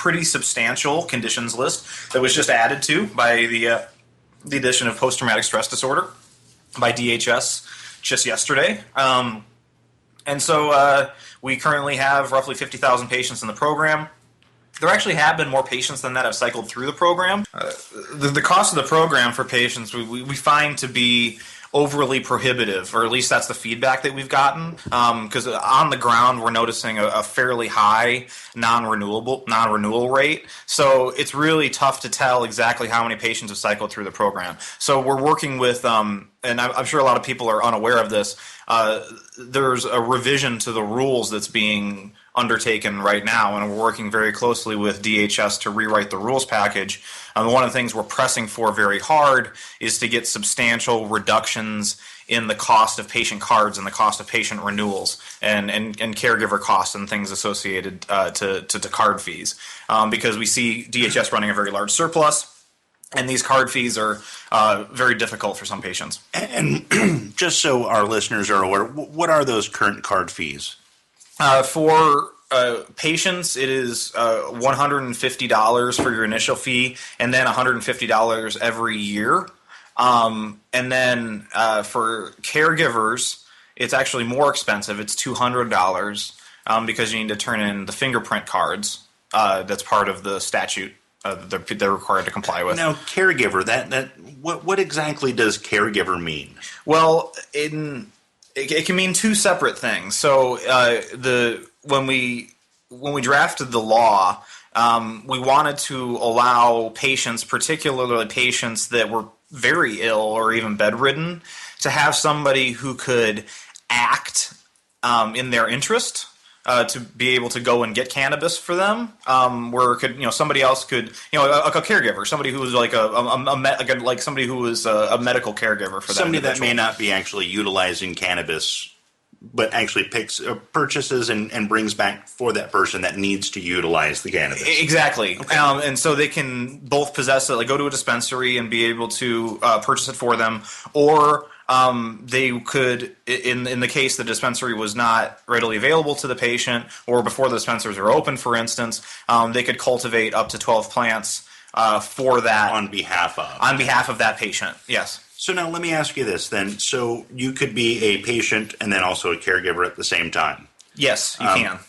pretty substantial conditions list that was just added to by the addition of post-traumatic stress disorder by DHS just yesterday. And so we currently have roughly 50,000 patients in the program. There actually have been more patients than that have cycled through the program. The cost of the program for patients we find to be overly prohibitive, or at least that's the feedback that we've gotten. Because on the ground, we're noticing a fairly high non-renewal rate. So it's really tough to tell exactly how many patients have cycled through the program. So we're working with, and I'm sure a lot of people are unaware of this, there's a revision to the rules that's being undertaken right now, and we're working very closely with DHS to rewrite the rules package. One of the things we're pressing for very hard is to get substantial reductions in the cost of patient cards and the cost of patient renewals and caregiver costs and things associated to card fees, because we see DHS running a very large surplus. And these card fees are very difficult for some patients. And just so our listeners are aware, what are those current card fees? For patients, it is $150 for your initial fee, and then $150 every year. And then for caregivers, it's actually more expensive. It's $200 because you need to turn in the fingerprint cards. That's part of the statute they're required to comply with. Now, caregiver, what exactly does caregiver mean? Well, it can mean two separate things. So when we drafted the law, we wanted to allow patients, particularly patients that were very ill or even bedridden, to have somebody who could act in their interest. To be able to go and get cannabis for them, where somebody else could, a caregiver, somebody who was like somebody who was a medical caregiver for somebody that may not be actually utilizing cannabis, but actually purchases and brings back for that person that needs to utilize the cannabis. Exactly. Okay. And so they can both possess it, like go to a dispensary and be able to purchase it for them, or they could, in the case the dispensary was not readily available to the patient, or before the dispensaries are open, for instance, they could cultivate up to 12 plants for that. On behalf of? On behalf of that patient, yes. So now let me ask you this then. So you could be a patient and then also a caregiver at the same time? Yes, you can.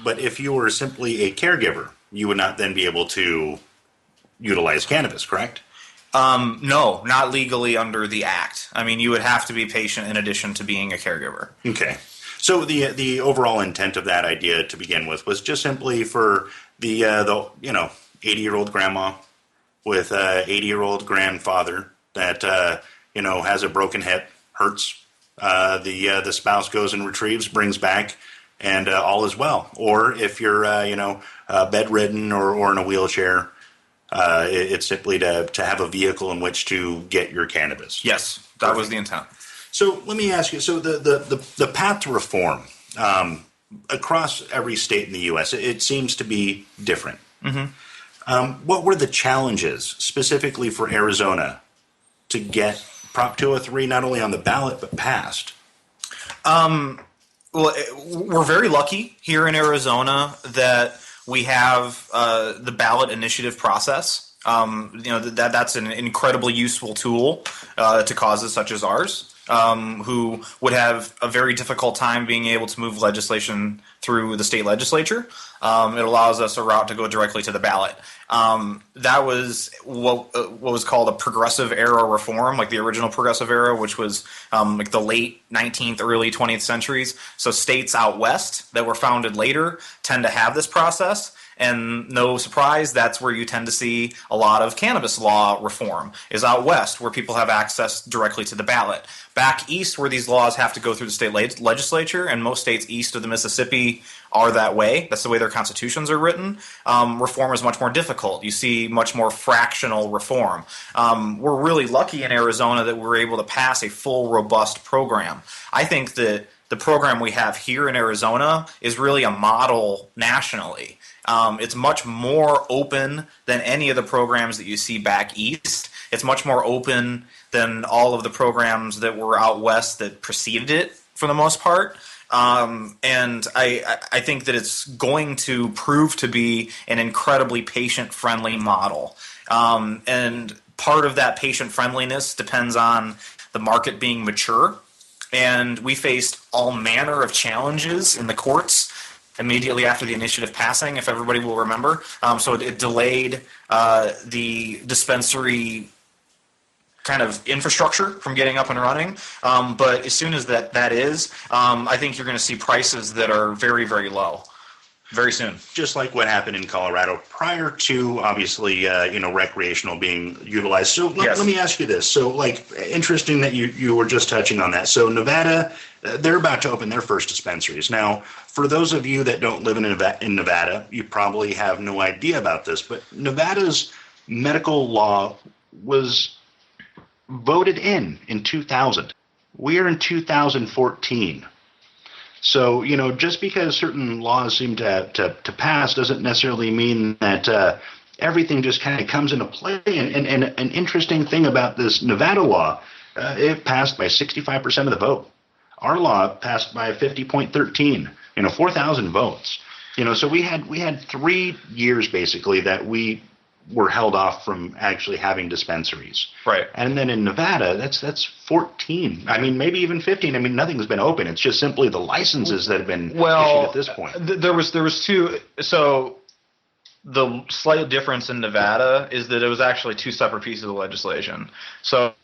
But if you were simply a caregiver, you would not then be able to utilize cannabis, correct? No, not legally under the Act. I mean, you would have to be a patient in addition to being a caregiver. Okay. So the overall intent of that idea to begin with was just simply for the 80-year-old grandma with a 80-year-old grandfather that has a broken hip, hurts. The spouse goes and retrieves, brings back, and all is well. Or if you're bedridden or in a wheelchair. It's simply to have a vehicle in which to get your cannabis. Yes, that was the intent. So let me ask you, so the path to reform across every state in the U.S., it seems to be different. Mm-hmm. What were the challenges specifically for Arizona to get Prop 203 not only on the ballot but passed? Well, we're very lucky here in Arizona that we have the ballot initiative process. That's an incredibly useful tool to causes such as ours, who would have a very difficult time being able to move legislation through the state legislature. It allows us a route to go directly to the ballot. That was what was called a progressive era reform, like the original progressive era, which was like the late 19th, early 20th centuries. So states out west that were founded later tend to have this process. And no surprise, that's where you tend to see a lot of cannabis law reform, is out west, where people have access directly to the ballot. Back east, where these laws have to go through the state legislature, and most states east of the Mississippi are that way. That's the way their constitutions are written. Reform is much more difficult. You see much more fractional reform. We're really lucky in Arizona that we're able to pass a full, robust program. I think that the program we have here in Arizona is really a model nationally. It's much more open than any of the programs that you see back east. It's much more open than all of the programs that were out west that preceded it, for the most part. And I think that it's going to prove to be an incredibly patient-friendly model. And part of that patient friendliness depends on the market being mature. And we faced all manner of challenges in the courts immediately after the initiative passing, if everybody will remember. So it delayed the dispensary kind of infrastructure from getting up and running. But as soon as that is, I think you're going to see prices that are very, very low very soon. Just like what happened in Colorado prior to, obviously, recreational being utilized. So Yes. let me ask you this. So, interesting that you were just touching on that. So Nevada, they're about to open their first dispensaries. Now, for those of you that don't live in Nevada, you probably have no idea about this, but Nevada's medical law was voted in 2000. We are in 2014. So, just because certain laws seem to pass doesn't necessarily mean that everything just kind of comes into play. And an interesting thing about this Nevada law, it passed by 65% of the vote. Our law passed by 50.13, 4,000 votes. So we had 3 years basically that we were held off from actually having dispensaries. Right. And then in Nevada, that's 14. I mean, maybe even 15. I mean, nothing's been open. It's just simply the licenses that have been issued at this point. There was two. So the slight difference in Nevada is that it was actually 2 separate pieces of legislation. So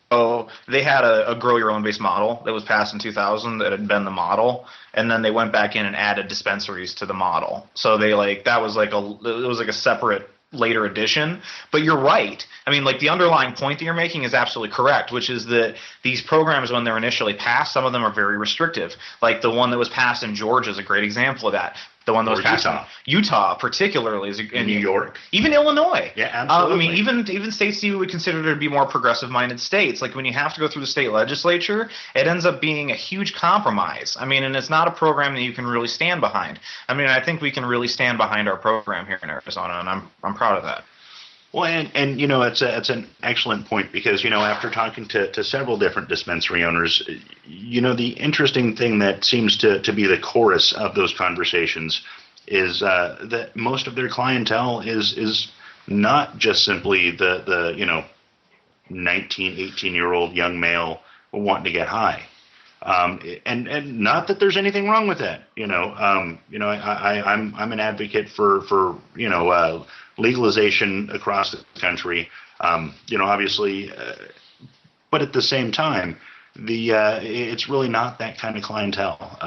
they had a grow your own based model that was passed in 2000 that had been the model, and then they went back in and added dispensaries to the model. So it was like a separate later addition. But you're right. I mean, the underlying point that you're making is absolutely correct, which is that these programs, when they're initially passed, some of them are very restrictive. Like the one that was passed in Georgia is a great example of that. The one that was passed in Utah, particularly, in New York, even Illinois. Yeah, absolutely. I mean, even states you would consider to be more progressive-minded states. Like when you have to go through the state legislature, it ends up being a huge compromise. I mean, and it's not a program that you can really stand behind. I mean, I think we can really stand behind our program here in Arizona, and I'm proud of that. Well, and it's an excellent point because, after talking to several different dispensary owners, the interesting thing that seems to be the chorus of those conversations is that most of their clientele is not just simply the 19, 18-year-old young male wanting to get high. And not that there's anything wrong with that. I'm an advocate for legalization across the country. Obviously, but at the same time, it's really not that kind of clientele.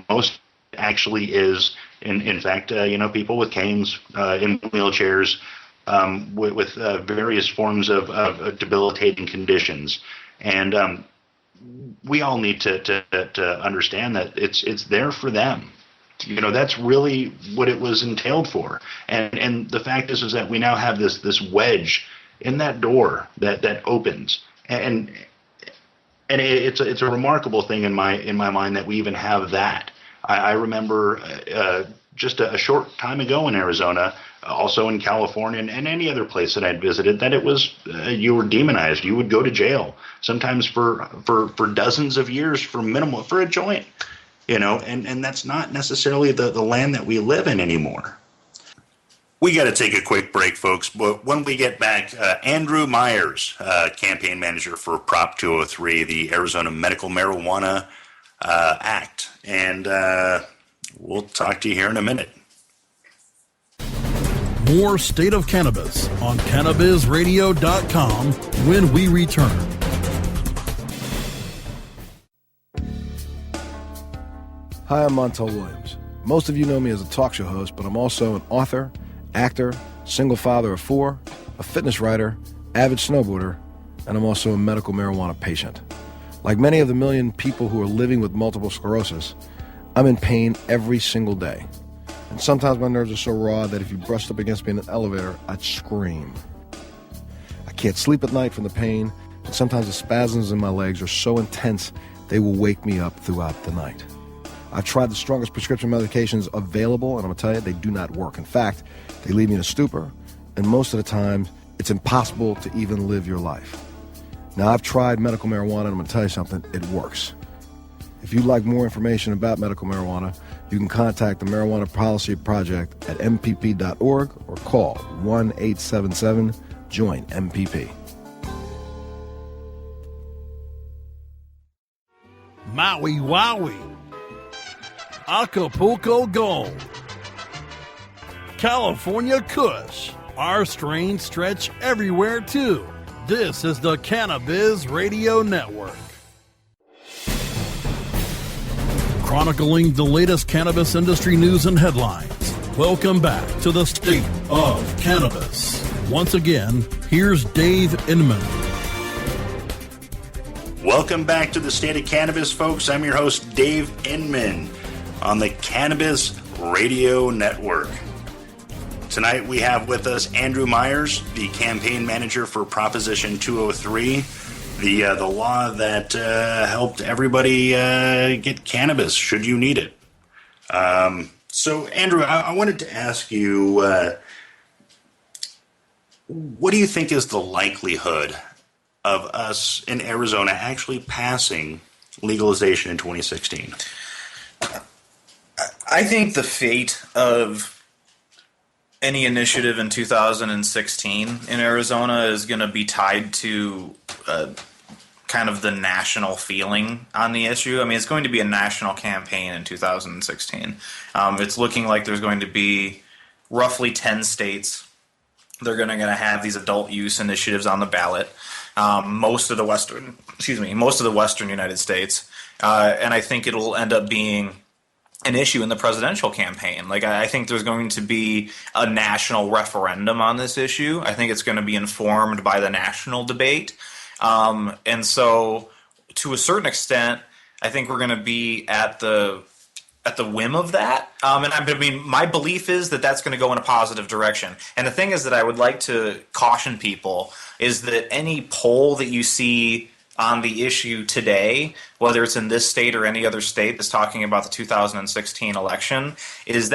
Most actually is, in fact, people with canes, in wheelchairs, with various forms of debilitating conditions, and we all need to understand that it's there for them. That's really what it was entailed for. And the fact is that we now have this wedge in that door that opens. And it's a remarkable thing in my mind that we even have that. I remember just a short time ago in Arizona, also in California and any other place that I'd visited, that it was you were demonized. You would go to jail sometimes for dozens of years for a joint. And that's not necessarily the land that we live in anymore. We got to take a quick break, folks. But when we get back, Andrew Myers, campaign manager for Prop 203, the Arizona Medical Marijuana Act. And we'll talk to you here in a minute. More State of Cannabis on CannabisRadio.com when we return. Hi, I'm Montel Williams. Most of you know me as a talk show host, but I'm also an author, actor, single father of 4, a fitness writer, avid snowboarder, and I'm also a medical marijuana patient. Like many of the million people who are living with multiple sclerosis, I'm in pain every single day. And sometimes my nerves are so raw that if you brushed up against me in an elevator, I'd scream. I can't sleep at night from the pain, and sometimes the spasms in my legs are so intense they will wake me up throughout the night. I've tried the strongest prescription medications available, and I'm going to tell you, they do not work. In fact, they leave me in a stupor, and most of the time, it's impossible to even live your life. Now, I've tried medical marijuana, and I'm going to tell you something, it works. If you'd like more information about medical marijuana, you can contact the Marijuana Policy Project at mpp.org or call 1-877-JOIN-MPP. Maui Wowie, Acapulco Gold, California Kush. Our strains stretch everywhere too. This is the Cannabis Radio Network. Chronicling the latest cannabis industry news and headlines. Welcome back to the State of Cannabis. Once again, here's Dave Inman. Welcome back to the State of Cannabis, folks. I'm your host, Dave Inman, on the Cannabis Radio Network. Tonight we have with us Andrew Myers, the campaign manager for Proposition 203, the law that helped everybody get cannabis should you need it. So, Andrew, I wanted to ask you, what do you think is the likelihood of us in Arizona actually passing legalization in 2016? I think the fate of any initiative in 2016 in Arizona is going to be tied to kind of the national feeling on the issue. I mean, it's going to be a national campaign in 2016. It's looking like there's going to be roughly 10 states. They're going to have these adult use initiatives on the ballot. Most of the western United States, and I think it'll end up being an issue in the presidential campaign. Like, I think there's going to be a national referendum on this issue. I think it's going to be informed by the national debate. And so, to a certain extent, I think we're going to be at the whim of that. And I mean, my belief is that that's going to go in a positive direction. And the thing is that I would like to caution people is that any poll that you see on the issue today, whether it's in this state or any other state that's talking about the 2016 election, is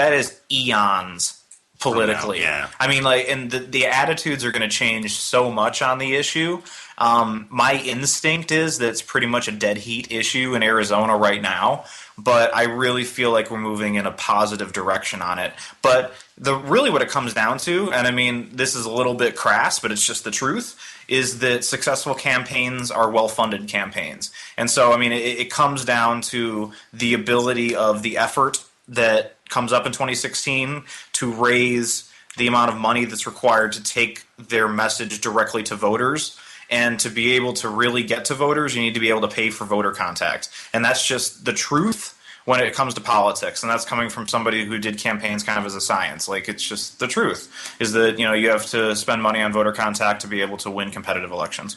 eons politically. Yeah. I mean, like, and the attitudes are going to change so much on the issue. My instinct is that it's pretty much a dead heat issue in Arizona right now, but I really feel like we're moving in a positive direction on it. But really what it comes down to, and I mean, this is a little bit crass, but it's just the truth, is that successful campaigns are well-funded campaigns. And so, I mean, it comes down to the ability of the effort that comes up in 2016 to raise the amount of money that's required to take their message directly to voters. And to be able to really get to voters, you need to be able to pay for voter contact. And that's just the truth when it comes to politics. And that's coming from somebody who did campaigns kind of as a science. Like, it's just the truth is that, you have to spend money on voter contact to be able to win competitive elections.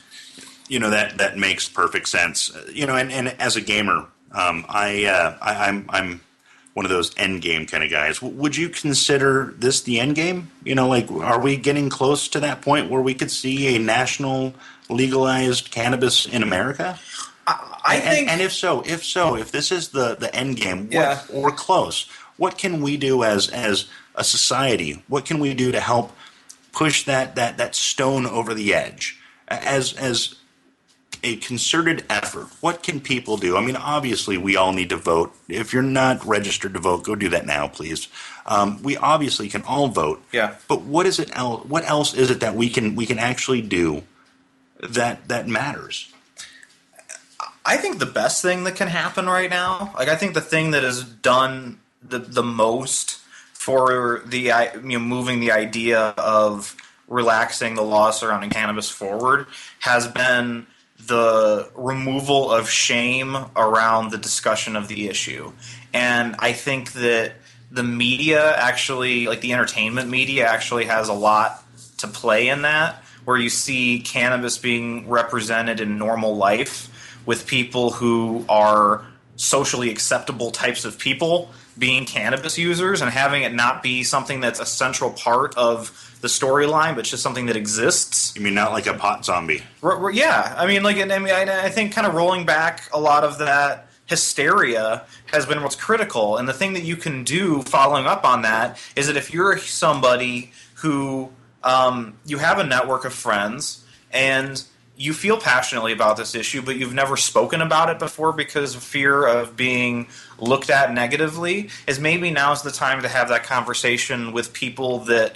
That makes perfect sense. And as a gamer, I'm one of those end game kind of guys. Would you consider this the end game? Are we getting close to that point where we could see a national legalized cannabis in America? I think, and if this is the end game, yeah, or close, what can we do as a society? What can we do to help push that stone over the edge? As a concerted effort, what can people do? I mean, obviously, we all need to vote. If you're not registered to vote, go do that now, please. We obviously can all vote. Yeah. But what is it? What else is it that we can actually do that matters? I think the best thing that can happen right now, I think the thing that has done the most for the moving the idea of relaxing the law surrounding cannabis forward has been the removal of shame around the discussion of the issue. And I think that the media actually, like the entertainment media, actually has a lot to play in that, where you see cannabis being represented in normal life with people who are socially acceptable types of people being cannabis users, and having it not be something that's a central part of the storyline, but just something that exists. You mean not like a pot zombie? Yeah. I mean, I think kind of rolling back a lot of that hysteria has been what's critical. And the thing that you can do following up on that is that if you're somebody who you have a network of friends and you feel passionately about this issue, but you've never spoken about it before because of fear of being looked at negatively, is maybe now's the time to have that conversation with people that